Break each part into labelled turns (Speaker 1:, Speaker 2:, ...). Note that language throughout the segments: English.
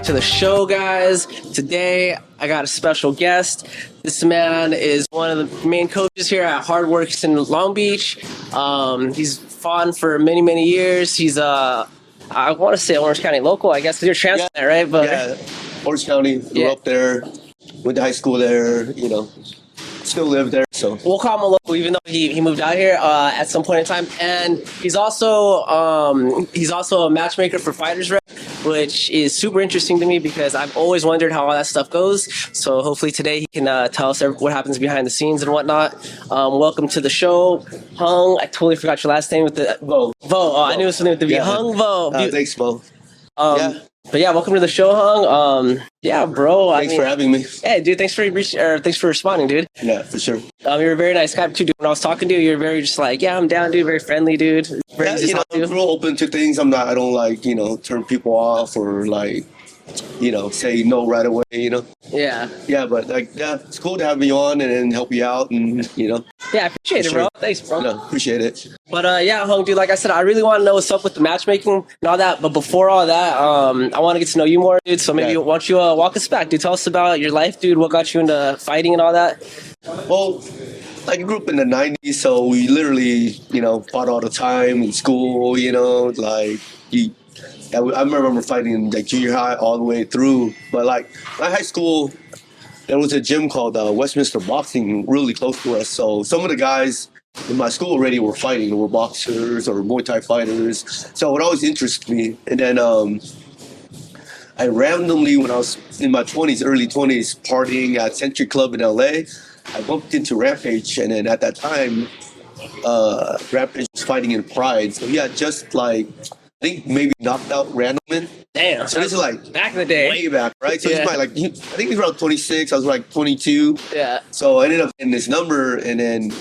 Speaker 1: to the show, guys. Today, I got a special guest. This man is one of the main coaches here at Hardworx in Long Beach. He's fought for many, many years. He's I want to say Orange County local, I guess, because you're transferring there, right? But
Speaker 2: yeah, Orange County, grew up there, went to high school there, you know, still live there. So
Speaker 1: we'll call him a local, even though he moved out here at some point in time. And he's also a matchmaker for Fighters Rep, which is super interesting to me because I've always wondered how all that stuff goes. So hopefully today he can tell us what happens behind the scenes and whatnot. Welcome to the show, Hung. I totally forgot your last name with the
Speaker 2: Vo.
Speaker 1: Oh, I knew it was something with the V.
Speaker 2: Yeah.
Speaker 1: Hung Vo.
Speaker 2: Thanks, Vo.
Speaker 1: But yeah, welcome to the show, Hung. Yeah, bro.
Speaker 2: Thanks for having me.
Speaker 1: Hey, dude. Thanks for responding, dude.
Speaker 2: Yeah, for sure.
Speaker 1: You're a very nice guy too, dude. When I was talking to you, you're very just like, yeah, I'm down, dude. Very friendly, dude. Very
Speaker 2: Yeah,
Speaker 1: easy to talk to.
Speaker 2: I'm real open to things. I don't like, turn people off or like, say no right away,
Speaker 1: Yeah.
Speaker 2: Yeah, but it's cool to have me on and help you out and,
Speaker 1: Yeah, I appreciate it, bro. Thanks, bro.
Speaker 2: No, appreciate it.
Speaker 1: But yeah, Hung, dude, like I said, I really want to know what's up with the matchmaking and all that. But before all that, I want to get to know you more, dude. So maybe why don't you walk us back, dude? Tell us about your life, dude. What got you into fighting and all that?
Speaker 2: Well, I grew up in the 90s, so we literally, fought all the time in school, I remember fighting like junior high all the way through. But like my high school, there was a gym called Westminster Boxing really close to us. So some of the guys in my school already were fighting. They were boxers or Muay Thai fighters. So it always interested me. And then I randomly, when I was in my 20s, early 20s, partying at Century Club in LA, I bumped into Rampage. And then at that time, Rampage was fighting in Pride. So yeah, just like, I think maybe knocked out Randleman.
Speaker 1: Damn.
Speaker 2: So this is like
Speaker 1: back in the day.
Speaker 2: Way back, right? So he's probably like, I think he's around 26. I was like 22.
Speaker 1: Yeah.
Speaker 2: So I ended up getting this number, and then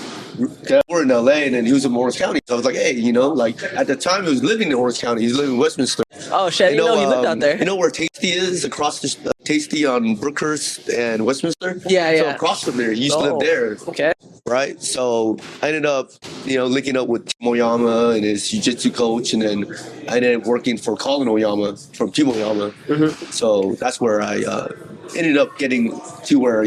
Speaker 2: we're in LA, and then he was in Orange County. So I was like, hey, like at the time he was living in Orange County. He's living in Westminster.
Speaker 1: Oh shit! You know he lived out there.
Speaker 2: You know where Tasty is? Across the Tasty on Brookhurst and Westminster.
Speaker 1: Yeah.
Speaker 2: So across from there, he used to live there.
Speaker 1: Okay.
Speaker 2: Right, so I ended up, linking up with Team Oyama and his jiu-jitsu coach, and then I ended up working for Colin Oyama from Team Oyama. Mm-hmm. So that's where I ended up getting to where,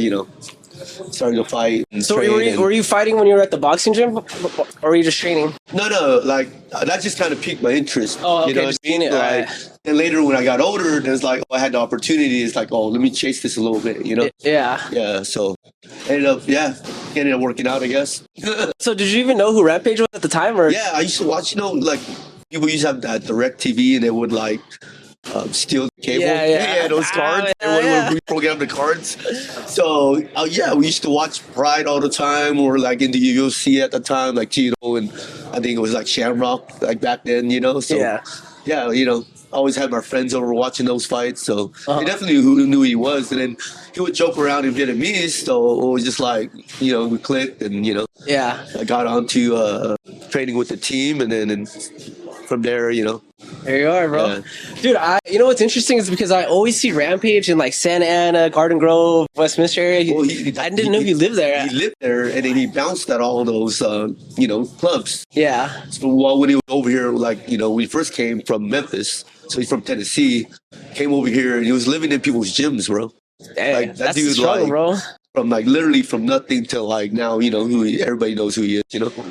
Speaker 2: starting to fight and
Speaker 1: so
Speaker 2: train.
Speaker 1: Were you fighting when you were at the boxing gym, or were you just training?
Speaker 2: No, like that just kind of piqued my interest.
Speaker 1: Oh, okay,
Speaker 2: you know what I mean? Then later when I got older, there's like, I had the opportunity. It's like, let me chase this a little bit,
Speaker 1: Yeah.
Speaker 2: Yeah, so ended up working out, I guess.
Speaker 1: So did you even know who Rampage was at the time, or?
Speaker 2: Yeah, I used to watch, like people used to have that direct TV and they would like steal the cable. Yeah, those cards. Everyone would reprogram the cards. So we used to watch Pride all the time, or like in the UFC at the time, like Tito, and I think it was like Shamrock, like back then, So I always had my friends over watching those fights, so they definitely knew who he was. And then he would joke around in Vietnamese, so it was just like, we clicked, and I got onto training with the team, and then from there,
Speaker 1: There you are, bro. Yeah. Dude, what's interesting is because I always see Rampage in like Santa Ana, Garden Grove, Westminster area.
Speaker 2: Well,
Speaker 1: I didn't know he lived there.
Speaker 2: He lived there, and then he bounced at all those, clubs.
Speaker 1: Yeah.
Speaker 2: So when he was over here, like, when he first came from Memphis, so he's from Tennessee, came over here, and he was living in people's gyms, bro.
Speaker 1: Dang,
Speaker 2: like,
Speaker 1: that's the struggle, bro.
Speaker 2: From like literally from nothing to like now, everybody knows who he is,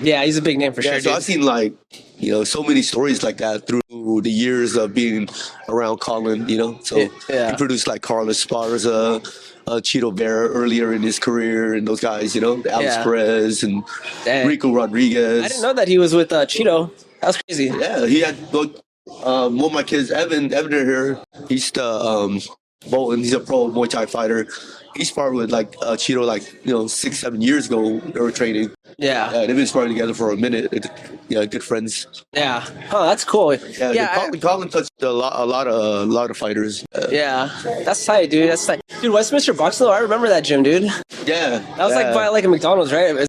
Speaker 1: Yeah, he's a big name for sure.
Speaker 2: So I've seen like, so many stories like that through the years of being around Colin, So he produced like Carlos Esparza, Cheeto Vera earlier in his career, and those guys, Alex Perez and Rico Rodriguez.
Speaker 1: I didn't know that he was with Cheeto. That was crazy.
Speaker 2: Yeah, he had one of my kids, Evan here. He's the Bolton. He's a pro Muay Thai fighter. He sparred with like Cheeto 6-7 years ago. They were training.
Speaker 1: Yeah.
Speaker 2: They've been sparring together for a minute. Good friends.
Speaker 1: Yeah. Oh, that's cool.
Speaker 2: Colin touched a lot of fighters.
Speaker 1: Yeah, that's tight, dude. That's tight. Dude, Westminster Boxing, I remember that gym, dude.
Speaker 2: Yeah.
Speaker 1: That was like by like a McDonald's, right?
Speaker 2: I remember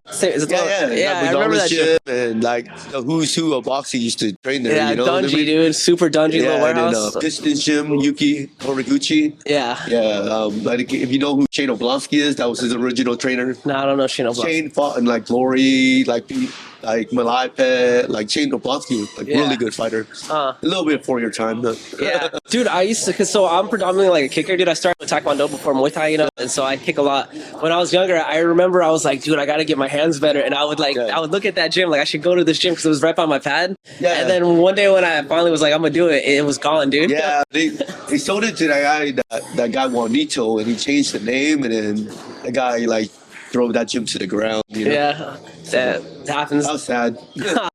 Speaker 2: that gym. And like the who's who of boxing used to train there.
Speaker 1: Yeah, Dungy, dude. Super Dungy little warehouse.
Speaker 2: And Pistons Gym, Yuki Horiguchi.
Speaker 1: Yeah.
Speaker 2: Yeah. Like if you know who Shane Oblonsky is, that was his original trainer.
Speaker 1: No, I don't know Shane Oblonsky.
Speaker 2: Shane fought in like lower Vettori, like Malai Pet, like Shane Oblonsky, like really good fighter. A little bit for your time, though.
Speaker 1: Yeah, dude, I used to, cause so I'm predominantly like a kicker, dude. I started with Taekwondo before Muay Thai, you know, and so I kick a lot. When I was younger, I remember I was like, dude, I gotta get my hands better, and I would I would look at that gym, like I should go to this gym because it was right by my pad. Yeah. And then one day when I finally was like, I'm gonna do it, it was gone, dude.
Speaker 2: Yeah, they sold it to that guy Juanito, and he changed the name, and then the guy like drove that gym to the ground. You know?
Speaker 1: Yeah, that happens.
Speaker 2: That was sad.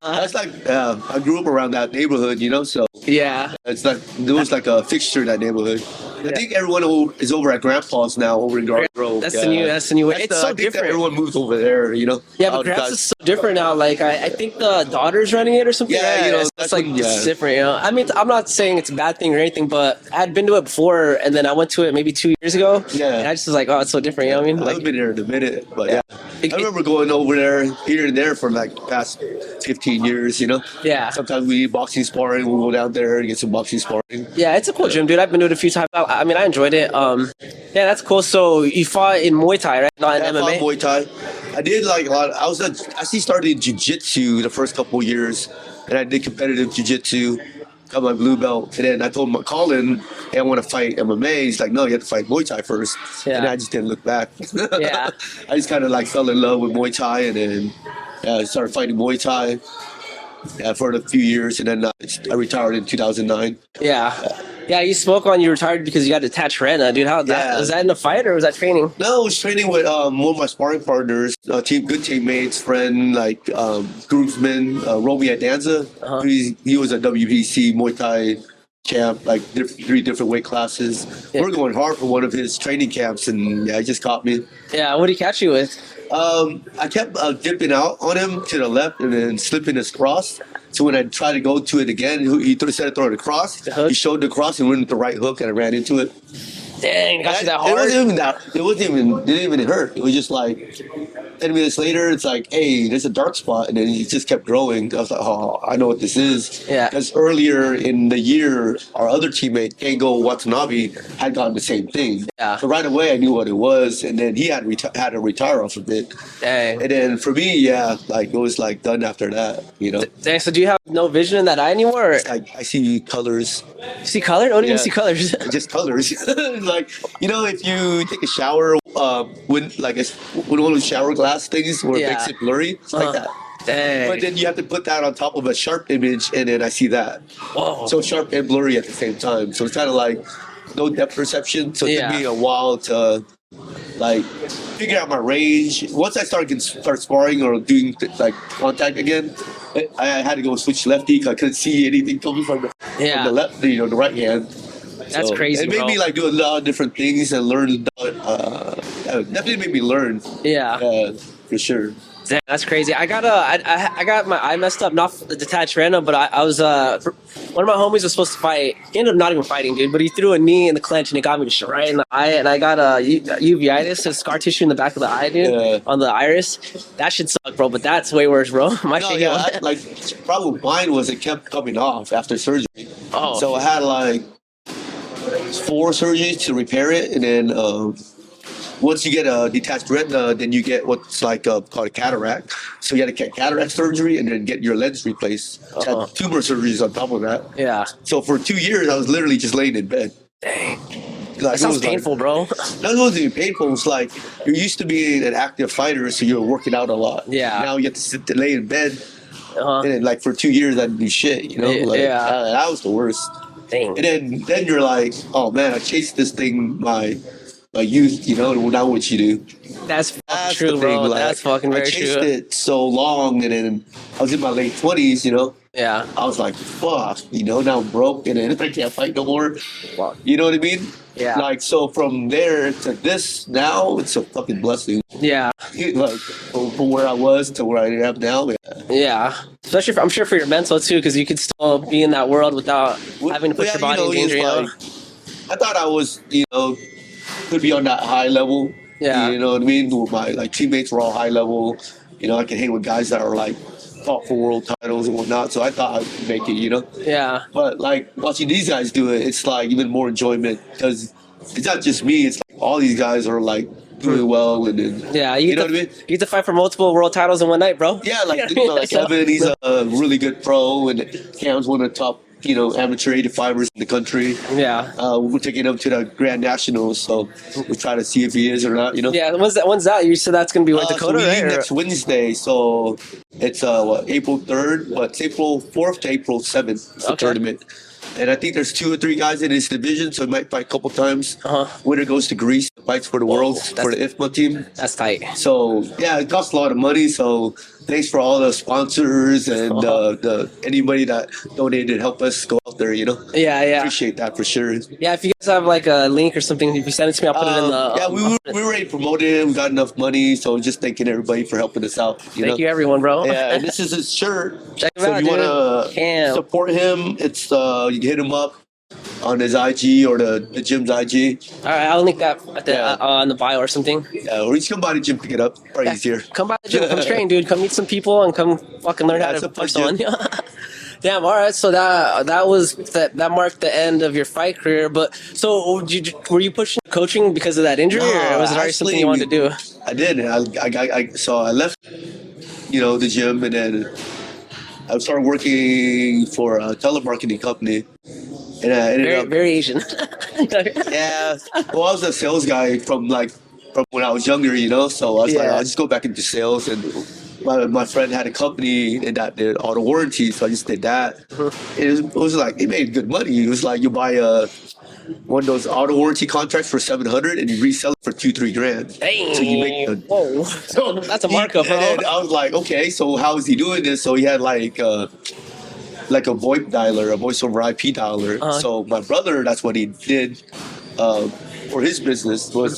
Speaker 2: That's like I grew up around that neighborhood, you know, so
Speaker 1: yeah,
Speaker 2: it's like there was like a fixture in that neighborhood. I think everyone is over at Grandpa's now, over in Garden Grove.
Speaker 1: That's the new. That's the new way. It's so
Speaker 2: I think
Speaker 1: different.
Speaker 2: that everyone moved over there, you know.
Speaker 1: Yeah, but Grandpa's is so different now. Like I think the daughter's running it or something.
Speaker 2: Yeah, you know,
Speaker 1: that's like it's different. You know, I mean, I'm not saying it's a bad thing or anything, but I had been to it before, and then I went to it maybe 2 years ago. Yeah, and I just was like, oh, it's so different. You know what I mean?
Speaker 2: Like, I've been there in a minute, but yeah. I remember going over there here and there for like past 15 years. You know. Yeah. Sometimes we boxing sparring. We'll go down there and get some boxing sparring.
Speaker 1: Yeah, it's a cool gym, dude. I've been to it a few times. I mean, I enjoyed it. Yeah, that's cool. So you fought in Muay Thai, right? Not in MMA?
Speaker 2: I fought Muay Thai. I did like a lot. I actually started in jiu-jitsu the first couple of years, and I did competitive jiu-jitsu, got my blue belt, and then I told Colin, hey, I want to fight MMA. He's like, no, you have to fight Muay Thai first. Yeah. And I just didn't look back. Yeah. I just kind of like fell in love with Muay Thai, and then I started fighting Muay Thai for a few years, and then I retired in 2009. Yeah.
Speaker 1: Yeah, you spoke on you retired because you got attached retina, dude. How was that in a fight or was that training?
Speaker 2: No, I was training with one of my sparring partners, good teammates, friend, like groomsman, Romy Adanza. He was a WBC Muay Thai champ, like 3 different weight classes. Yeah. We're going hard for one of his training camps, and he just caught me.
Speaker 1: Yeah, what did he catch you with?
Speaker 2: I kept dipping out on him to the left and then slipping his cross. So when I tried to go to it again, he said to throw the cross. He showed the cross and went with the right hook, and I ran into it.
Speaker 1: Dang, got you that hard?
Speaker 2: It didn't even hurt. It was just like 10 minutes later, it's like, hey, there's a dark spot, and then it just kept growing. I was like, oh, I know what this is. Yeah. Because earlier in the year, our other teammate, Kengo Watanabe, had gotten the same thing. Yeah. So right away, I knew what it was, and then he had to retire off of it. Dang. And then for me, yeah, like it was like done after that, you know.
Speaker 1: Dang. So do you have no vision in that eye anymore?
Speaker 2: I see colors.
Speaker 1: You see color? What do you see colors?
Speaker 2: Just colors. Like, you know, if you take a shower, when one of those shower glass things where it makes it blurry, like that. Dang. But then you have to put that on top of a sharp image, and then I see that. Whoa. So sharp and blurry at the same time. So it's kind of like no depth perception. So it took me a while to like figure out my range. Once I start sparring or doing like contact again, I had to go switch lefty because I couldn't see anything coming from the left, the right hand.
Speaker 1: That's crazy.
Speaker 2: It made me like do a lot of different things and learn. Definitely made me learn. Yeah, for sure.
Speaker 1: Damn, that's crazy. I got my eye messed up, not the detached random, but I was one of my homies was supposed to fight. He ended up not even fighting, dude. But he threw a knee in the clinch and it got me just right in the eye, and I got a uveitis, so scar tissue in the back of the eye, dude, on the iris. That should suck, bro. But that's way worse, bro.
Speaker 2: Like problem with mine was it kept coming off after surgery. Oh, so I had like 4 surgeries to repair it, and then once you get a detached retina, then you get what's like called a cataract. So you had to get cataract surgery and then get your lens replaced. Had tumor surgeries on top of that. Yeah. So for 2 years, I was literally just laying in bed.
Speaker 1: Dang. That sounds painful, bro.
Speaker 2: That wasn't even painful. It's like you're used to being an active fighter, so you're working out a lot. Yeah. Now you have to lay in bed. And then, like for 2 years, I didn't do shit. You know. That was the worst. Dang. And then you're like, oh man, I chased this thing my youth, you know, now what you do.
Speaker 1: That's true, bro. Like, that's fucking very true.
Speaker 2: I chased it so long, and then I was in my late 20s, you know. Yeah. I was like, fuck, you know, now I'm broke, and then I can't fight no more. Wow. You know what I mean? Yeah. Like, so from there to this now, it's a fucking blessing. Yeah. Like, from where I was to where I am now.
Speaker 1: Yeah. Especially, I'm sure for your mental, too, because you could still be in that world without having to put your body in danger, you know?
Speaker 2: I thought I was, you know, could be on that high level. Yeah. You know what I mean? With my like teammates were all high level. You know, I could hang with guys that are like fought for world titles and whatnot. So I thought I'd make it, you know? Yeah. But like watching these guys do it, it's like even more enjoyment because it's not just me. It's like all these guys are like doing well, and then
Speaker 1: Yeah,
Speaker 2: you know what I mean.
Speaker 1: You get to fight for multiple world titles in one night, bro.
Speaker 2: Yeah, like Evan, he's a really good pro, and Cam's one of the top, amateur 85ers in the country.
Speaker 1: Yeah.
Speaker 2: We're taking him to the Grand Nationals, so we try to see if he is or not.
Speaker 1: Yeah. When's that? You said that's gonna be Dakota,
Speaker 2: so we
Speaker 1: right?
Speaker 2: leave next Wednesday, so it's April 3rd, but it's April 4th to April 7th, the tournament. And I think there's 2 or 3 guys in this division, so we might fight a couple times. Winner goes to Greece, fights for the world for the IFMA team.
Speaker 1: That's tight.
Speaker 2: So yeah, it costs a lot of money. So thanks for all the sponsors and the anybody that donated to help us go out there.
Speaker 1: Yeah.
Speaker 2: Appreciate that for sure.
Speaker 1: Yeah, if you guys have like a link or something, if you send it to me, I'll put it in the.
Speaker 2: Yeah, we were already promoted. We got enough money, so just thanking everybody for helping us out.
Speaker 1: Thank you, everyone, bro.
Speaker 2: Yeah, and this is his shirt.
Speaker 1: Check him
Speaker 2: so
Speaker 1: out,
Speaker 2: if you want to support him, it's you can hit him up on his IG or the gym's IG.
Speaker 1: All right, I'll link that at the, on the bio or something.
Speaker 2: Yeah, or you just come by the gym, pick it up. Probably easier.
Speaker 1: Come by the gym, come train, dude. Come meet some people and come fucking learn how to punch someone. Damn. All right. So that marked the end of your fight career. But so were you pushing coaching because of that injury, or was it already something you wanted to do?
Speaker 2: I did. So I left, the gym, and then I started working for a telemarketing company. And I ended up
Speaker 1: very Asian.
Speaker 2: Yeah. Well, I was a sales guy from when I was younger, So I was like, I'll just go back into sales. And my friend had a company that did auto warranty, so I just did that. It was like, it made good money. It was like you buy one of those auto warranty contracts for $700 and you resell it for $2-3 grand.
Speaker 1: Dang.
Speaker 2: So you make
Speaker 1: whoa. So that's a markup, bro.
Speaker 2: And I was like, okay, so how is he doing this? So he had like a VoIP dialer, a voice over IP dialer. So my brother, that's what he did for his business was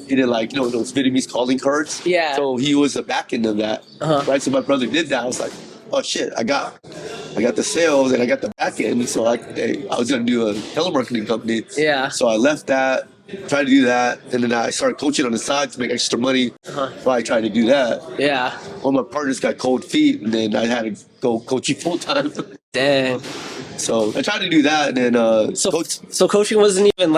Speaker 2: he did those Vietnamese calling cards.
Speaker 1: Yeah.
Speaker 2: So he was a back end of that. Right. So my brother did that. I was like, oh shit, I got the sales and I got the back end. So I was gonna do a telemarketing company.
Speaker 1: Yeah.
Speaker 2: So I left that, tried to do that, and then I started coaching on the side to make extra money. So I tried to do that.
Speaker 1: Yeah.
Speaker 2: Well, my partners got cold feet, and then I had to go coaching full time.
Speaker 1: Dang.
Speaker 2: So I tried to do that, and then
Speaker 1: so coaching wasn't even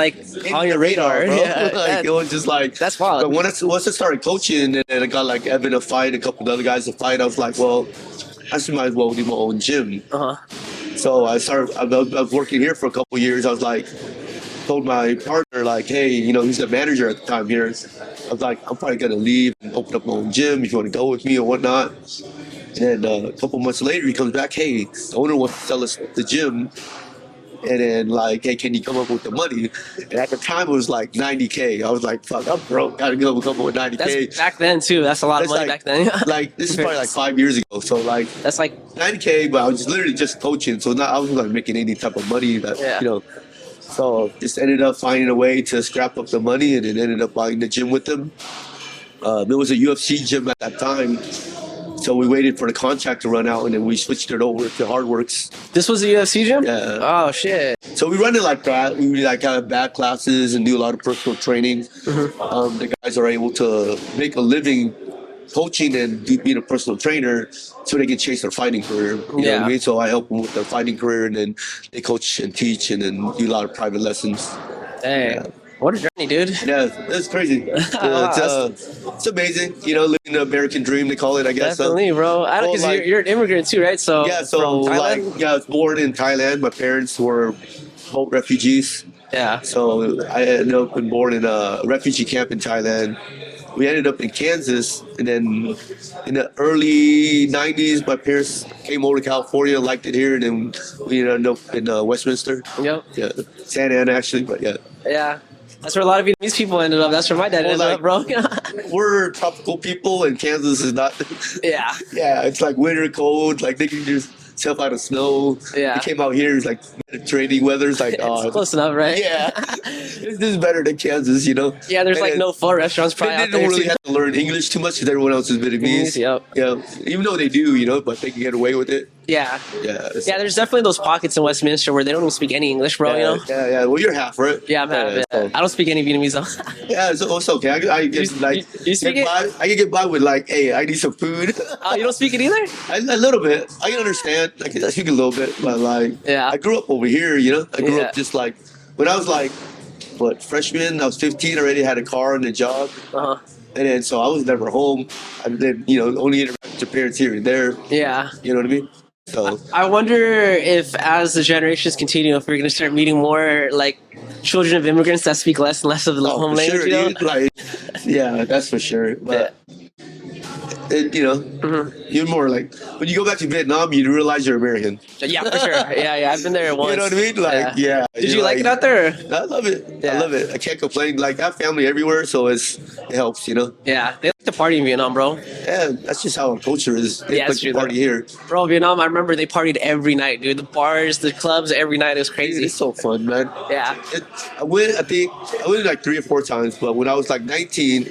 Speaker 1: on your radar,
Speaker 2: bro.
Speaker 1: Yeah.
Speaker 2: It was just like
Speaker 1: that's wild.
Speaker 2: But once I started coaching, and then I got like Evan to fight, a couple of other guys to fight, I was like, well, I just might as well do my own gym. So I was working here for a couple of years. I was like, told my partner like, hey, he's the manager at the time here. I was like, I'm probably gonna leave and open up my own gym if you want to go with me or whatnot. And then a couple months later, he comes back, hey, the owner wants to sell us the gym. And then like, hey, can you come up with the money? And at the time, it was like $90K. I was like, fuck, I'm broke. Gotta come up with $90K.
Speaker 1: That's back then too. That's a lot of money back then.
Speaker 2: This is probably like 5 years ago. So like,
Speaker 1: that's like
Speaker 2: $90K, but I was literally just coaching. So I wasn't like making any type of money that, So just ended up finding a way to scrap up the money, and then ended up buying the gym with them. It was a UFC gym at that time. So we waited for the contract to run out, and then we switched it over to Hardworx.
Speaker 1: This was a UFC gym?
Speaker 2: Yeah.
Speaker 1: Oh, shit.
Speaker 2: So we run it like that. We would like have back classes and do a lot of personal training. The guys are able to make a living coaching and being a personal trainer so they can chase their fighting career. You know what I mean? So I help them with their fighting career, and then they coach and teach and then do a lot of private lessons.
Speaker 1: Dang. Yeah. What a journey, dude.
Speaker 2: Yeah, it's crazy. It's amazing. Living the American dream, they call it, I guess.
Speaker 1: Definitely, bro. I don't, because you're an immigrant too, right? So
Speaker 2: yeah, so I was born in Thailand. My parents were both refugees.
Speaker 1: Yeah.
Speaker 2: So I ended up being born in a refugee camp in Thailand. We ended up in Kansas, and then in the early 90s, my parents came over to California, liked it here, and then we ended up in Westminster.
Speaker 1: Yep.
Speaker 2: Yeah, Santa Ana, actually, but yeah.
Speaker 1: Yeah. That's where a lot of Vietnamese people ended up. That's where my dad ended up, bro.
Speaker 2: We're tropical people, and Kansas is not.
Speaker 1: Yeah.
Speaker 2: Yeah, it's like winter cold. Like they can just self out of snow.
Speaker 1: Yeah.
Speaker 2: We came out here, it's like Mediterranean weather. It's like,
Speaker 1: it's close enough, right?
Speaker 2: Yeah. This is better than Kansas,
Speaker 1: Yeah, there's no pho restaurants probably out there.
Speaker 2: They didn't really have to learn English too much because everyone else is Vietnamese.
Speaker 1: Yep.
Speaker 2: Yeah. Even though they do, but they can get away with it.
Speaker 1: Yeah.
Speaker 2: Yeah.
Speaker 1: Yeah, there's definitely those pockets in Westminster where they don't even speak any English, bro,
Speaker 2: Yeah. Well, you're half, right?
Speaker 1: Yeah, I'm half. So. I don't speak any Vietnamese, though.
Speaker 2: Yeah, it's okay. I get
Speaker 1: you speak it?
Speaker 2: I can get by with like, hey, I need some food.
Speaker 1: Oh, you don't speak it either?
Speaker 2: A little bit. I can understand. I speak a little bit, but like, I grew up over here, I grew up just like, when I was like but freshman, I was 15, already had a car and a job.
Speaker 1: Uh-huh.
Speaker 2: And then, so I was never home. I did, only interact with your parents here and there.
Speaker 1: Yeah.
Speaker 2: You know what I mean? So
Speaker 1: I wonder if, as the generations continue, if we're going to start meeting more like children of immigrants that speak less and less of the home
Speaker 2: for
Speaker 1: language.
Speaker 2: sure,
Speaker 1: You know?
Speaker 2: dude. Like, yeah, that's for sure. But you're more like when you go back to Vietnam, you realize you're American.
Speaker 1: Yeah, for sure. Yeah, I've been there once.
Speaker 2: You know what I mean? Like, yeah.
Speaker 1: Did you like it out there?
Speaker 2: I love it.
Speaker 1: Yeah.
Speaker 2: I love it. I can't complain. Like, I have family everywhere, so it helps.
Speaker 1: Yeah, they like to party in Vietnam, bro.
Speaker 2: Yeah, that's just how our culture is. They
Speaker 1: Yeah,
Speaker 2: like to party here.
Speaker 1: Bro, Vietnam, I remember they partied every night, dude. The bars, the clubs, every night. It was crazy.
Speaker 2: It's so fun, man.
Speaker 1: Yeah.
Speaker 2: I went like 3 or 4 times, but when I was like 19,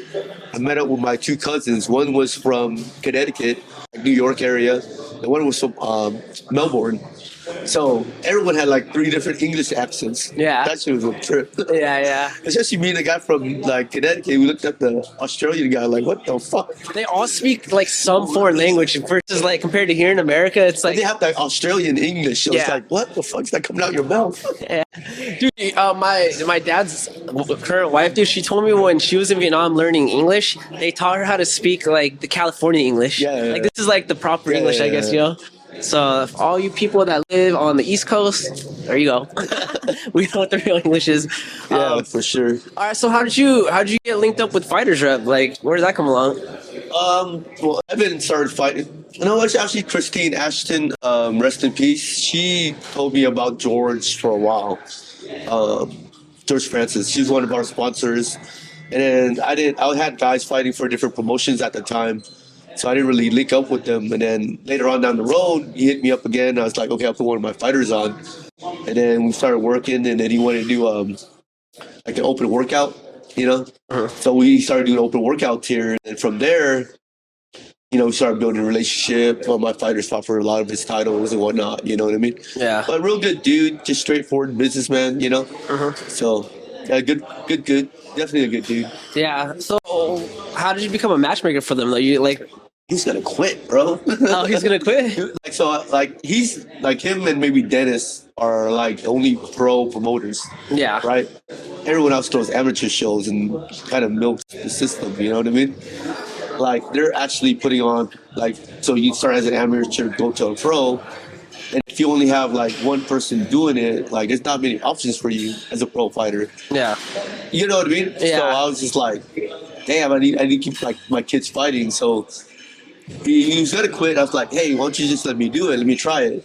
Speaker 2: I met up with my 2 cousins. One was from Connecticut, like New York area, and one was from Melbourne. So everyone had like 3 different English accents.
Speaker 1: Yeah.
Speaker 2: That shit was a trip.
Speaker 1: Yeah.
Speaker 2: Especially me and the guy from like Connecticut. We looked at the Australian guy like, what the fuck?
Speaker 1: They all speak like some foreign language versus like compared to here in America, it's like
Speaker 2: they have like Australian English. So it's like, what the fuck's that coming out your mouth?
Speaker 1: Yeah. Dude, my dad's current wife, dude, she told me when she was in Vietnam learning English, they taught her how to speak like the California English.
Speaker 2: Yeah.
Speaker 1: Like this is like the proper English, I guess, So if all you people that live on the East Coast, there you go. We know what the real English is.
Speaker 2: Yeah, for sure.
Speaker 1: All right, so how did you get linked up with Fighters Rep? Like, where did that come along?
Speaker 2: Well, Evan started fighting. It's actually Christine Ashton, rest in peace. She told me about George for a while. George Francis. She's one of our sponsors. And then I had guys fighting for different promotions at the time. So I didn't really link up with them. And then later on down the road, he hit me up again. I was like, okay, I'll put one of my fighters on. And then we started working, and then he wanted to do like an open workout, So we started doing open workouts here. And from there, we started building a relationship. My fighters fought for a lot of his titles and whatnot, you know what I mean?
Speaker 1: Yeah.
Speaker 2: But real good dude, just straightforward businessman, So, yeah, good. Definitely a good dude.
Speaker 1: Yeah. So how did you become a matchmaker for them, though? You like...
Speaker 2: He's gonna quit, bro.
Speaker 1: Oh, he's gonna quit?
Speaker 2: He's like him and maybe Dennis are like the only pro promoters.
Speaker 1: Yeah.
Speaker 2: Right? Everyone else throws amateur shows and kind of milks the system, you know what I mean? Like, they're actually putting on, like, so you start as an amateur, go to a pro, and if you only have like one person doing it, like, there's not many options for you as a pro fighter.
Speaker 1: Yeah.
Speaker 2: You know what I mean?
Speaker 1: Yeah.
Speaker 2: So I was just like, damn, I need to keep like my kids fighting. So he was gonna quit. I was like, hey, why don't you just let me do it? Let me try it.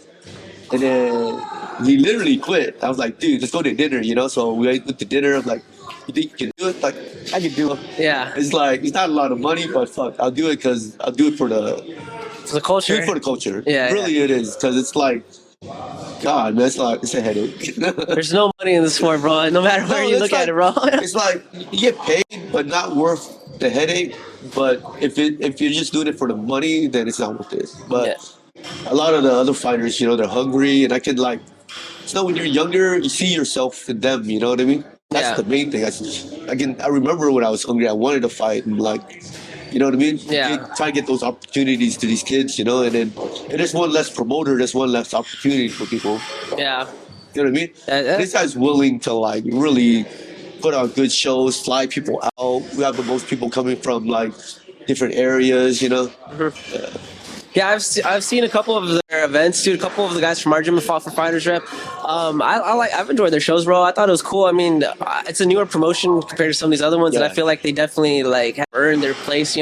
Speaker 2: And then he literally quit. I was like, dude, let's go to dinner, So we went to dinner. I'm like, you think you can do it? Like, I can do it.
Speaker 1: Yeah.
Speaker 2: It's like, it's not a lot of money, but fuck, I'll do it because I'll do it for the
Speaker 1: culture.
Speaker 2: Do it for the culture.
Speaker 1: Yeah.
Speaker 2: Really, it is, because it's like, God, man, it's a headache.
Speaker 1: There's no money in the sport, bro. No matter where you look at it, bro.
Speaker 2: It's like you get paid, but not worth the headache. But if you're just doing it for the money, then it's not worth it. But a lot of the other fighters, they're hungry, and I can when you're younger, you see yourself in them. You know what I mean? That's the main thing. I remember when I was hungry, I wanted to fight, and you know what I mean?
Speaker 1: Yeah.
Speaker 2: Try to get those opportunities to these kids, and then there's one less promoter, there's one less opportunity for people.
Speaker 1: Yeah.
Speaker 2: You know what I mean? This guy's willing to really put on good shows, fly people out. We have the most people coming from different areas,
Speaker 1: Yeah, I've seen a couple of their events, dude. A couple of the guys from our gym have fought for Fighters Rep. I've enjoyed their shows, bro. I thought it was cool. I mean, it's a newer promotion compared to some of these other ones, and I feel like they definitely have earned their place.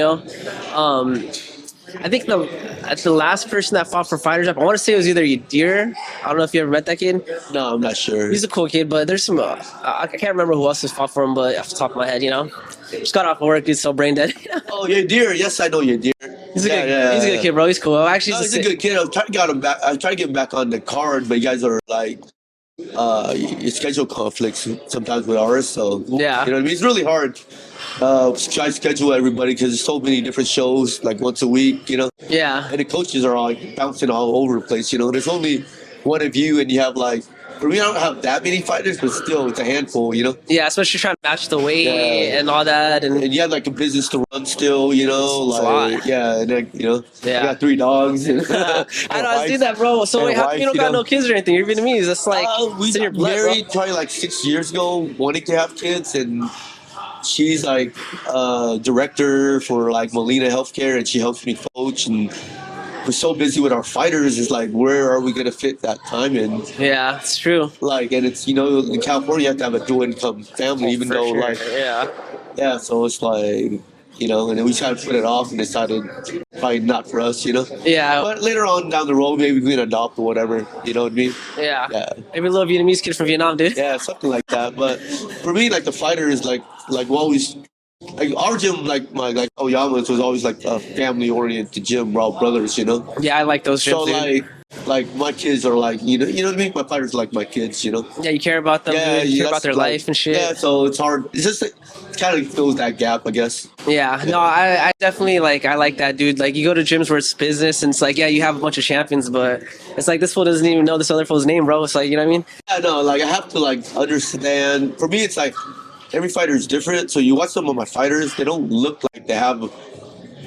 Speaker 1: I think the last person that fought for Fighters Rep, I want to say it was either Yadir. I don't know if you ever met that kid.
Speaker 2: No, I'm not sure.
Speaker 1: He's a cool kid, but there's some. I can't remember who else has fought for him, but off the top of my head, just got off of work, he's so brain dead.
Speaker 2: Oh, Yadir. Yes, I know Yadir.
Speaker 1: He's a good kid, bro. He's cool. Actually,
Speaker 2: he's a good kid. I was trying to get him back. I tried to get him back on the card, but you guys are your schedule conflicts sometimes with ours. So
Speaker 1: yeah,
Speaker 2: you know what I mean. It's really hard. Try to schedule everybody because there's so many different shows once a week. Yeah, and the coaches are bouncing all over the place. There's only one of you, and you have for me, I don't have that many fighters, but still, it's a handful, you know.
Speaker 1: Yeah, especially trying to match the weight and all that,
Speaker 2: And you have like a business to run still, you know.
Speaker 1: It's a
Speaker 2: like
Speaker 1: lot.
Speaker 2: yeah, and then I
Speaker 1: Yeah.
Speaker 2: got 3 dogs. And
Speaker 1: I know, I see that, bro. So
Speaker 2: and
Speaker 1: wait,
Speaker 2: a
Speaker 1: how come you don't
Speaker 2: wife,
Speaker 1: got no kids or anything? You're Vietnamese. That's like
Speaker 2: we
Speaker 1: it's in your
Speaker 2: got
Speaker 1: blood,
Speaker 2: married
Speaker 1: bro.
Speaker 2: probably like 6 years ago, wanting to have kids, and she's like director for like Molina Healthcare, and she helps me coach. And we're so busy with our fighters. It's like, where are we gonna fit that time in?
Speaker 1: Yeah, it's true.
Speaker 2: Like, and it's, you know, in California you have to have a dual income family, even
Speaker 1: For
Speaker 2: though
Speaker 1: sure.
Speaker 2: like
Speaker 1: Yeah.
Speaker 2: so it's like, you know, and then we tried to put it off and decided probably not for us, you know.
Speaker 1: Yeah.
Speaker 2: But later on down the road, maybe we can adopt or whatever, you know what I mean?
Speaker 1: Yeah.
Speaker 2: Yeah.
Speaker 1: Maybe a little Vietnamese kid from Vietnam, dude.
Speaker 2: Yeah, something like that. But for me, like the fighter is like we always like our gym, like Oyama's was always like a family oriented gym. We're all brothers, you know.
Speaker 1: Yeah, I like those gyms,
Speaker 2: So
Speaker 1: dude.
Speaker 2: like my kids are like, you know what I mean. My fighters are like my kids, you know.
Speaker 1: Yeah, you care about them, dude. You care about
Speaker 2: that's
Speaker 1: their
Speaker 2: like-
Speaker 1: life and shit.
Speaker 2: Yeah, so it's hard. It's just it kind of fills that gap, I guess.
Speaker 1: Yeah, no, I definitely I like that, dude. Like, you go to gyms where it's business, and it's like, yeah, you have a bunch of champions, but it's like this fool doesn't even know this other fool's name, bro. It's like, you know what I mean?
Speaker 2: Yeah, no, like I have to like understand. For me, it's like every fighter is different. So you watch some of my fighters, they don't look like they have,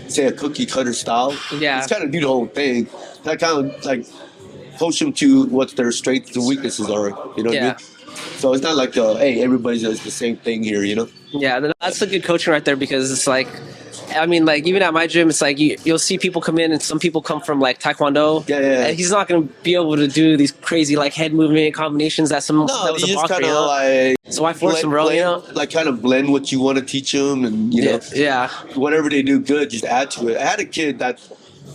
Speaker 2: say, a cookie cutter style.
Speaker 1: Yeah.
Speaker 2: It's kind of do the whole thing. That kind of like coach them to what their strengths and weaknesses are. You know what I
Speaker 1: Yeah.
Speaker 2: mean? So it's not like hey, everybody does the same thing here. You know?
Speaker 1: Yeah, that's a good coaching right there, because it's like, I mean, like, even at my gym, it's like you'll see people come in, and some people come from like Taekwondo.
Speaker 2: Yeah.
Speaker 1: And he's not going to be able to do these crazy like head movement combinations that that was
Speaker 2: you
Speaker 1: a
Speaker 2: just
Speaker 1: boxer,
Speaker 2: kind
Speaker 1: you
Speaker 2: of
Speaker 1: know?
Speaker 2: like
Speaker 1: So why force them, bro? You know?
Speaker 2: like kind of blend what you want to teach them, and you know,
Speaker 1: Yeah.
Speaker 2: whatever they do good, just add to it. I had a kid that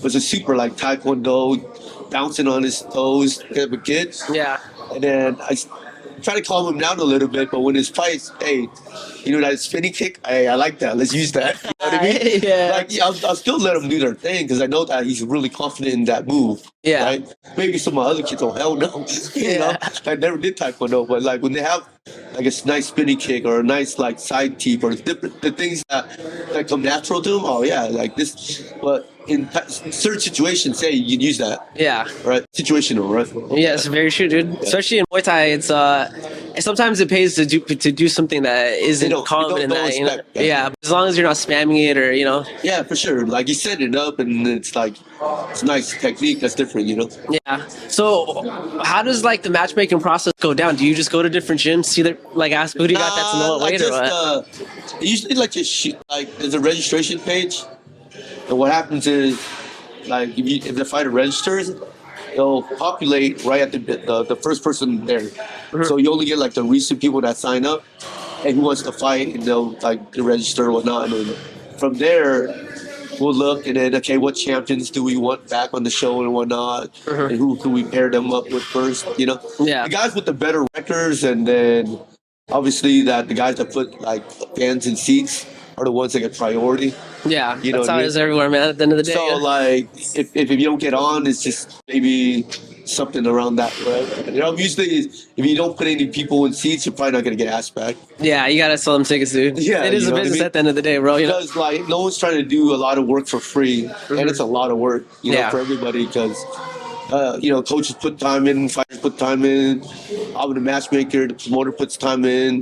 Speaker 2: was a super like Taekwondo, bouncing on his toes kind of a kid.
Speaker 1: Yeah.
Speaker 2: And then I try to calm him down a little bit, but when his fights, hey, you know that spinning kick? Hey, I like that. Let's use that. You know what I mean?
Speaker 1: Yeah.
Speaker 2: Like, I'll still let them do their thing because I know that he's really confident in that move.
Speaker 1: Yeah.
Speaker 2: Right? Maybe some of my other kids, oh, hell no. You know? I never did Taekwondo, but like when they have like a nice spinning kick or a nice like side teep or the things that come natural to them, oh yeah, like this. But in certain situations, say you can use that.
Speaker 1: Yeah.
Speaker 2: Right? Situational, right?
Speaker 1: Yeah, it's very true, dude. Especially in Muay Thai, it's sometimes it pays to do something that isn't common in that. You know?
Speaker 2: expect that.
Speaker 1: Yeah, but as long as you're not spamming it, or you know.
Speaker 2: Yeah, for sure. Like you set it up, and it's like it's a nice technique. That's different, you know.
Speaker 1: Yeah. So, how does like the matchmaking process go down? Do you just go to different gyms, see their ask who do you got that's in the what
Speaker 2: I
Speaker 1: weight or what?
Speaker 2: usually like just like there's a registration page, and what happens is like if the fighter registers, they'll populate right at the first person there.
Speaker 1: Mm-hmm.
Speaker 2: So you only get like the recent people that sign up and who wants to fight, and they'll like register or whatnot. And then from there, we'll look and then okay, what champions do we want back on the show and whatnot, and who can we pair them up with first? You know,
Speaker 1: Yeah.
Speaker 2: the guys with the better records, and then obviously that the guys that put like fans in seats are the ones that get priority.
Speaker 1: Yeah,
Speaker 2: You know
Speaker 1: that's
Speaker 2: what
Speaker 1: how
Speaker 2: I
Speaker 1: it
Speaker 2: mean?
Speaker 1: is everywhere, man. At the end of the day.
Speaker 2: So
Speaker 1: Yeah.
Speaker 2: like if you don't get on, it's just maybe something around that, right? You know, usually if you don't put any people in seats, you're probably not gonna get asked back.
Speaker 1: Yeah, you gotta sell them tickets, dude.
Speaker 2: Yeah,
Speaker 1: it is
Speaker 2: you
Speaker 1: a
Speaker 2: know what I
Speaker 1: business
Speaker 2: mean?
Speaker 1: at the end of the day, bro. You know.
Speaker 2: Because like no one's trying to do a lot of work for free, and it's a lot of work, you know,
Speaker 1: Yeah.
Speaker 2: for everybody. Because you know, coaches put time in, fighters put time in. I'm the matchmaker, the promoter puts time in.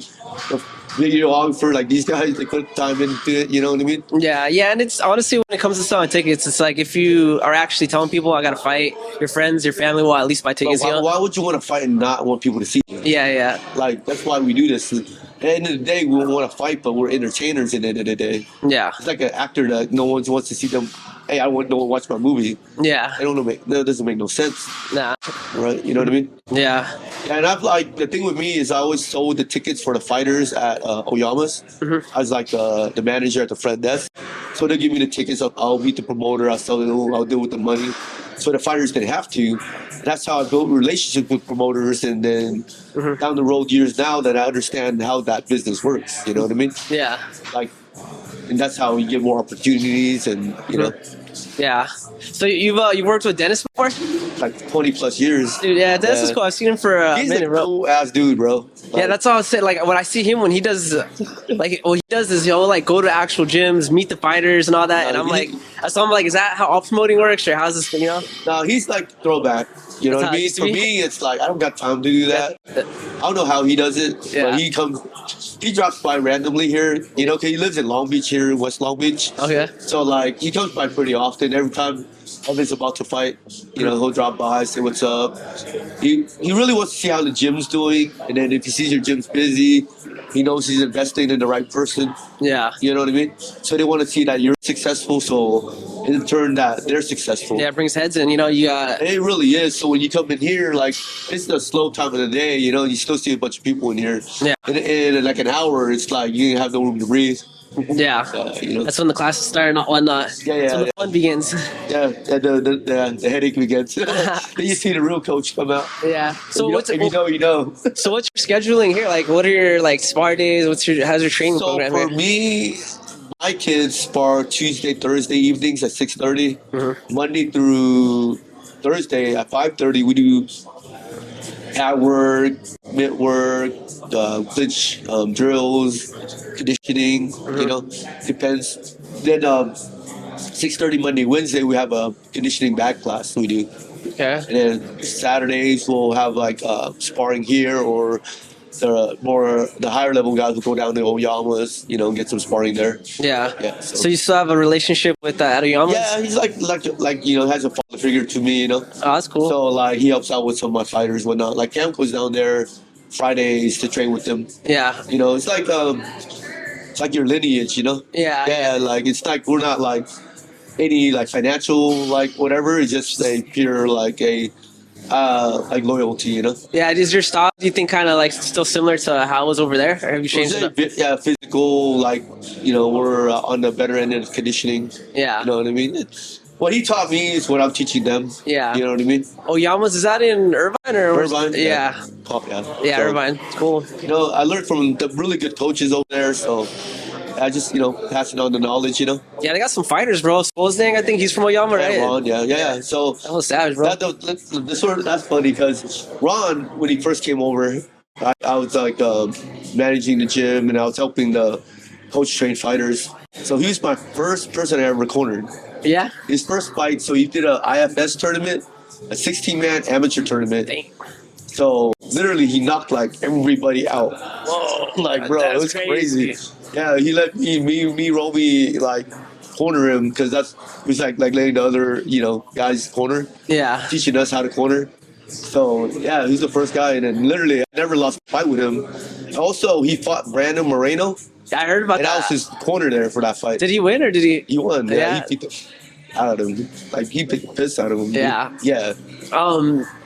Speaker 2: The videographer, like these guys, they put time into it. You know what I mean?
Speaker 1: Yeah, and it's honestly, when it comes to selling tickets, it's like if you are actually telling people I gotta fight, your friends, your family will at least buy
Speaker 2: But
Speaker 1: tickets. You know?
Speaker 2: why would you want to fight and not want people to see you?
Speaker 1: Yeah.
Speaker 2: Like that's why we do this. At the end of the day, we want to fight, but we're entertainers. At the end of the day,
Speaker 1: Yeah.
Speaker 2: it's like an actor that no one wants to see them. Hey, I want no one to watch my movie.
Speaker 1: Yeah.
Speaker 2: I don't know. That doesn't make no sense,
Speaker 1: Nah.
Speaker 2: right? You know what I mean?
Speaker 1: Yeah.
Speaker 2: Yeah, and I've like the thing with me is I always sold the tickets for the fighters at Oyama's. I was like the manager at the front desk, so they give me the tickets. I'll meet the promoter. I'll sell it. I'll deal with the money. So the fighters didn't have to. That's how I built relationships with promoters, and then down the road years now that I understand how that business works. You know what I mean?
Speaker 1: Yeah.
Speaker 2: Like, and that's how you get more opportunities, and you know.
Speaker 1: Yeah. So you've worked with dentists before?
Speaker 2: like 20 plus years.
Speaker 1: Dude, yeah, this is cool. I've seen him for a
Speaker 2: He's
Speaker 1: minute,
Speaker 2: a
Speaker 1: bro.
Speaker 2: cool ass dude, bro.
Speaker 1: Yeah, that's all I said. Like when I see him, when he does, like what he does is he'll like go to actual gyms, meet the fighters and all that. And I'm like, so I'm like, is that how all promoting works, or how's this? You know?
Speaker 2: No, he's like throwback. You know
Speaker 1: That's
Speaker 2: what
Speaker 1: how
Speaker 2: I
Speaker 1: it
Speaker 2: mean?
Speaker 1: used to
Speaker 2: For
Speaker 1: be.
Speaker 2: me, it's like I don't got time to do that. I don't know how he does it,
Speaker 1: Yeah.
Speaker 2: but he drops by randomly here. You know, 'cause he lives in Long Beach here, West Long Beach.
Speaker 1: Okay.
Speaker 2: So like he comes by pretty often. Every time Evan's about to fight, you know, he'll drop by, say what's up. He really wants to see how the gym's doing, and then if he sees your gym's busy, he knows he's investing in the right person.
Speaker 1: Yeah.
Speaker 2: You know what I mean? So they want to see that you're successful, so in turn that they're successful.
Speaker 1: Yeah, it brings heads in. You know, you got.
Speaker 2: It really is. So when you come in here, like it's the slow time of the day, you know, you still see a bunch of people in here.
Speaker 1: Yeah.
Speaker 2: And in like an hour, it's like you have no room to breathe.
Speaker 1: Yeah.
Speaker 2: You know.
Speaker 1: That's when the classes start and whatnot.
Speaker 2: Yeah,
Speaker 1: That's when the fun begins.
Speaker 2: Yeah, the headache begins. Then you see the real coach come out.
Speaker 1: Yeah. So
Speaker 2: If you know, you know.
Speaker 1: So what's your scheduling here? Like, what are your like spar days? How's your training
Speaker 2: So
Speaker 1: program
Speaker 2: for
Speaker 1: here?
Speaker 2: me, my kids spar Tuesday, Thursday evenings at 6:30. Monday through Thursday at 5:30. We do pad work, mid work, clinch drills, conditioning. You know, depends. Then 6:30 Monday, Wednesday we have a conditioning back class we do,
Speaker 1: Okay.
Speaker 2: and then Saturdays we'll have like sparring here, or the higher level guys will go down to Oyamas, you know, get some sparring there.
Speaker 1: Yeah.
Speaker 2: Yeah.
Speaker 1: So you still have a relationship with Oyama?
Speaker 2: Yeah, he's like you know, has a father figure to me, you know.
Speaker 1: Oh, that's cool.
Speaker 2: So like he helps out with some of my fighters, whatnot. Like Cam goes down there Fridays to train with them.
Speaker 1: Yeah.
Speaker 2: You know, it's like your lineage, you know.
Speaker 1: Yeah.
Speaker 2: Yeah, like it's like we're not like any like financial like whatever. It's just a pure like like loyalty, you know.
Speaker 1: Yeah. Is your style, do you think, kind of like still similar to how it was over there, or have you changed it up?
Speaker 2: Yeah, physical, like, you know, we're on the better end of conditioning.
Speaker 1: Yeah.
Speaker 2: You know what I mean? What he taught me is what I'm teaching them.
Speaker 1: Yeah.
Speaker 2: You know what I mean?
Speaker 1: Oyama's, is that in Irvine or where's-
Speaker 2: Irvine?
Speaker 1: Yeah. Yeah,
Speaker 2: So,
Speaker 1: Irvine. It's cool.
Speaker 2: You know, I learned from the really good coaches over there, so I just, you know, passing on the knowledge, you know.
Speaker 1: Yeah, they got some fighters, bro. Sposdang, I think he's from Oyama, right?
Speaker 2: Ron, yeah. So
Speaker 1: That was savage, bro.
Speaker 2: that's funny because Ron, when he first came over, I was like managing the gym and I was helping the coach train fighters. So he was my first person I ever cornered.
Speaker 1: Yeah.
Speaker 2: His first fight, so he did a IFS tournament, a 16-man amateur tournament.
Speaker 1: Dang.
Speaker 2: So literally he knocked like everybody out.
Speaker 1: Whoa.
Speaker 2: Like, bro, it
Speaker 1: That's
Speaker 2: was crazy. Yeah, he let me Roby like corner him because it was like letting the other, you know, guys corner,
Speaker 1: Yeah.
Speaker 2: teaching us how to corner. So yeah, he's the first guy, and then literally I never lost a fight with him. Also, he fought Brandon Moreno,
Speaker 1: I heard about
Speaker 2: and I was
Speaker 1: that.
Speaker 2: his corner there for that fight.
Speaker 1: Did he win or did he?
Speaker 2: He won. Yeah,
Speaker 1: Yeah.
Speaker 2: he beat the out of him. Like he beat the piss out of him.
Speaker 1: Yeah.
Speaker 2: Yeah.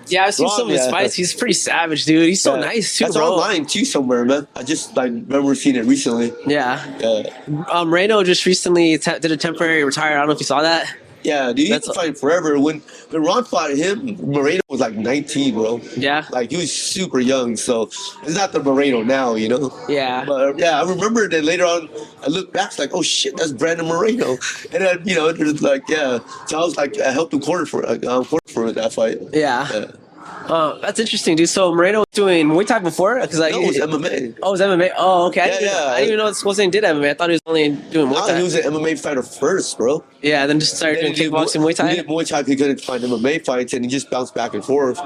Speaker 1: Yeah, I've seen
Speaker 2: Ron,
Speaker 1: some of his
Speaker 2: yeah.
Speaker 1: fights. He's pretty savage, dude. He's so
Speaker 2: Yeah.
Speaker 1: nice too,
Speaker 2: That's
Speaker 1: bro.
Speaker 2: online too somewhere, man. I just like remember seeing it recently.
Speaker 1: Yeah.
Speaker 2: Yeah.
Speaker 1: Reno just recently did a temporary retire. I don't know if you saw that.
Speaker 2: Yeah, dude, he
Speaker 1: That's-
Speaker 2: been fighting forever. When Ron fought him, Moreno was like 19, bro.
Speaker 1: Yeah.
Speaker 2: Like he was super young, so it's not the Moreno now, you know.
Speaker 1: Yeah.
Speaker 2: But yeah, I remember that later on. I looked back, it's like, oh shit, that's Brandon Moreno, and then you know, it was like, yeah. So I was like, I helped him corner for that fight.
Speaker 1: Yeah.
Speaker 2: Yeah.
Speaker 1: That's interesting, dude. So Moreno was doing Muay Thai before, because like,
Speaker 2: No, it was MMA.
Speaker 1: oh, it was MMA. Oh, okay. I didn't even know Sposdang did MMA. I thought he was only doing Muay
Speaker 2: No,
Speaker 1: Thai.
Speaker 2: he was an MMA fighter first, bro.
Speaker 1: Yeah, then just started doing kickboxing, Muay
Speaker 2: He
Speaker 1: Thai.
Speaker 2: did Muay Thai. He couldn't find MMA fights, and he just bounced back and forth.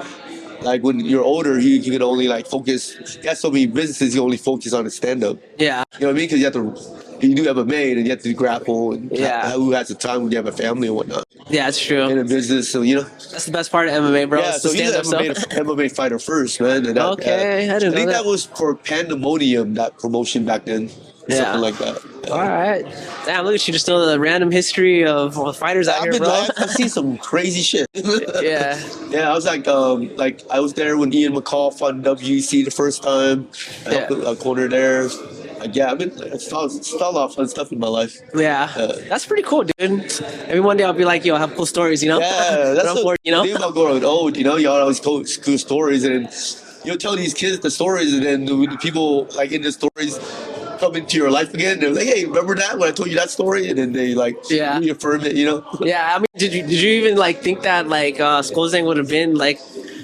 Speaker 2: Like when you're older, you can only like focus. He has so many businesses, you only focus on his stand up.
Speaker 1: Yeah.
Speaker 2: You know what I mean? Because you have to, you do MMA, and you have to grapple, and
Speaker 1: Yeah.
Speaker 2: who has the time when you have a family and whatnot,
Speaker 1: Yeah, that's true.
Speaker 2: and a business. So you know,
Speaker 1: That's the best part of MMA, bro.
Speaker 2: yeah.
Speaker 1: It's the
Speaker 2: So he's an
Speaker 1: stand-up stuff.
Speaker 2: MMA fighter first, man. And that,
Speaker 1: Okay, I didn't know
Speaker 2: think
Speaker 1: that.
Speaker 2: that was for Pandemonium, that promotion back then,
Speaker 1: Yeah.
Speaker 2: something like that. Yeah.
Speaker 1: All right. Damn, look at you, just know the random history of fighters out here, bro.
Speaker 2: I've seen some crazy shit.
Speaker 1: Yeah.
Speaker 2: Yeah, I was like I was there when Ian McCall fought in WEC the first time. I helped a corner there. Like, yeah, I saw a lot of fun stuff in my life.
Speaker 1: Yeah. That's pretty cool, dude. Maybe one day I'll be like, yo, I have cool stories, you know?
Speaker 2: Yeah, that's
Speaker 1: But I'm bored, you know?
Speaker 2: the thing about growing old. You know, y'all always tell cool stories, and then you'll tell these kids the stories, and then the people like in the stories, come into your life again. They're like, hey, remember that when I told you that story? And then they like reaffirm it, you know?
Speaker 1: Yeah, I mean, did you even like think that like Skolzang would have been like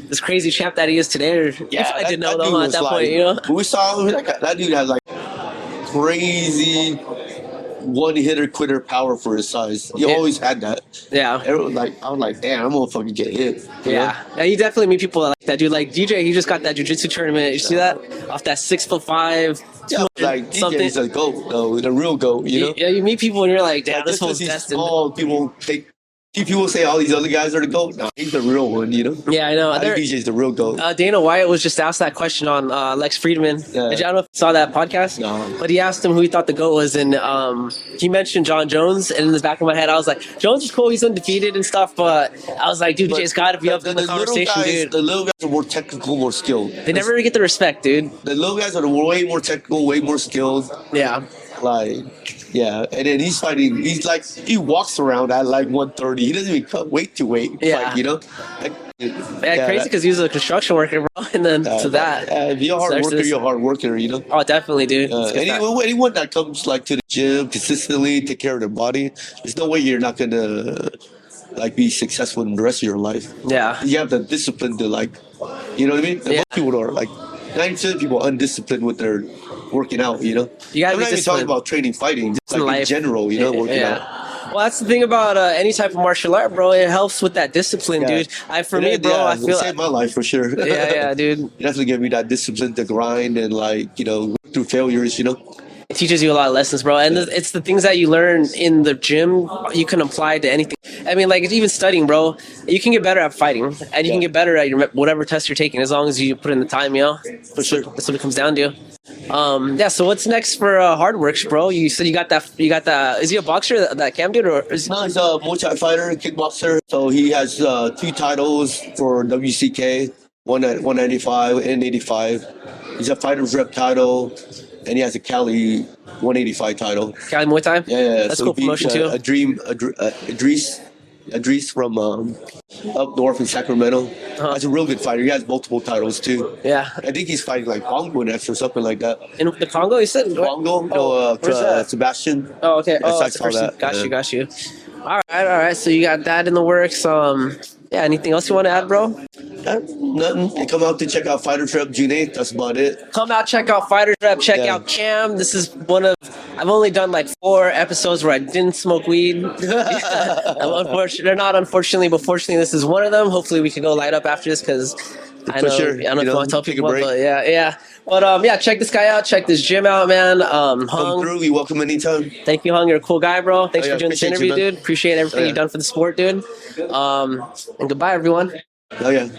Speaker 1: this crazy champ that he is today? Or
Speaker 2: Yeah,
Speaker 1: I didn't know though at that point, you know?
Speaker 2: When we saw him, that dude had like crazy one hitter quitter power for his size. He always had that.
Speaker 1: Yeah.
Speaker 2: Everyone I was like, damn, I'm gonna fucking get hit.
Speaker 1: Yeah, you definitely meet people like that, dude. Like DJ, he just got that jiu-jitsu tournament. You see that off that 6'5".
Speaker 2: Yeah, like DJ's a goat, though, the real goat. You know.
Speaker 1: Yeah, you meet people and you're like, damn, this
Speaker 2: one's
Speaker 1: one's destined.
Speaker 2: People say all these other guys are the GOAT. No, he's the real one, you know?
Speaker 1: Yeah, I know.
Speaker 2: I think DJ's the real GOAT.
Speaker 1: Dana White was just asked that question on Lex Friedman.
Speaker 2: Yeah.
Speaker 1: I don't know if you saw that podcast.
Speaker 2: No.
Speaker 1: But he asked him who he thought the GOAT was, and he mentioned John Jones. And in the back of my head, I was like, Jones is cool. He's undefeated and stuff. But I was like, dude, DJ's got to be up in the conversation, dude.
Speaker 2: The little guys are more technical, more skilled.
Speaker 1: They never really get the respect, dude.
Speaker 2: The little guys are way more technical, way more skilled.
Speaker 1: Yeah.
Speaker 2: Yeah, and then he's fighting. He's like he walks around at like 130. He doesn't even cut weight to weight.
Speaker 1: Yeah,
Speaker 2: fight, you know.
Speaker 1: Crazy because he was a construction worker, bro. And then to that,
Speaker 2: if you're a hard worker, you're a hard worker. You know.
Speaker 1: Oh, definitely, dude.
Speaker 2: Anyone that comes like to the gym consistently, take care of their body, there's no way you're not gonna like be successful in the rest of your life.
Speaker 1: Yeah.
Speaker 2: You have the discipline to like, you know what I mean? And most people are like 90% of people are undisciplined with their working out, you know?
Speaker 1: You gotta
Speaker 2: I'm not even talking about training, fighting, just like in general, you know, working out.
Speaker 1: Well, that's the thing about any type of martial art, bro. It helps with that discipline, dude. I feel
Speaker 2: it saved my life for sure.
Speaker 1: Yeah, dude.
Speaker 2: It definitely gave me that discipline to grind and like, you know, work through failures, you know?
Speaker 1: It teaches you a lot of lessons, bro. And it's the things that you learn in the gym you can apply to anything. I mean, like, even studying, bro. You can get better at fighting, and you can get better at your whatever test you're taking as long as you put in the time, you know?
Speaker 2: For sure.
Speaker 1: That's what it comes down to. Yeah, so what's next for Hardworx, bro? You said you got that, is he a boxer, that Cam dude? Or is
Speaker 2: No, he's a Muay fighter, kickboxer. So he has 2 titles for WCK, one at 195 and 85. He's a fighter's rep title. And he has a Cali 185 title.
Speaker 1: Cali Muay Thai?
Speaker 2: Yeah.
Speaker 1: That's cool promotion too.
Speaker 2: Idris from up north in Sacramento. He's a real good fighter. He has multiple titles too.
Speaker 1: Yeah.
Speaker 2: I think he's fighting like Congo next or something like that.
Speaker 1: In the Congo, you said?
Speaker 2: Congo? Sebastian.
Speaker 1: Oh, okay.
Speaker 2: I saw that.
Speaker 1: Got you. All right. So you got that in the works. Yeah, anything else you want to add, bro?
Speaker 2: Nothing. You come out to check out Fighters Rep June 8th. That's about it.
Speaker 1: Come out, check out Fighters Rep. Check out Cam. This is I've only done like 4 episodes where I didn't smoke weed. Unfortunately, but fortunately, this is one of them. Hopefully, we can go light up after this because I don't know if you want to tell people, but yeah. But check this guy out. Check this gym out, man.
Speaker 2: Come through. You're welcome anytime.
Speaker 1: Thank you, Hung. You're a cool guy, bro. Thanks for doing this interview, dude. Appreciate everything you've done for the sport, dude. And goodbye, everyone.
Speaker 2: Oh yeah.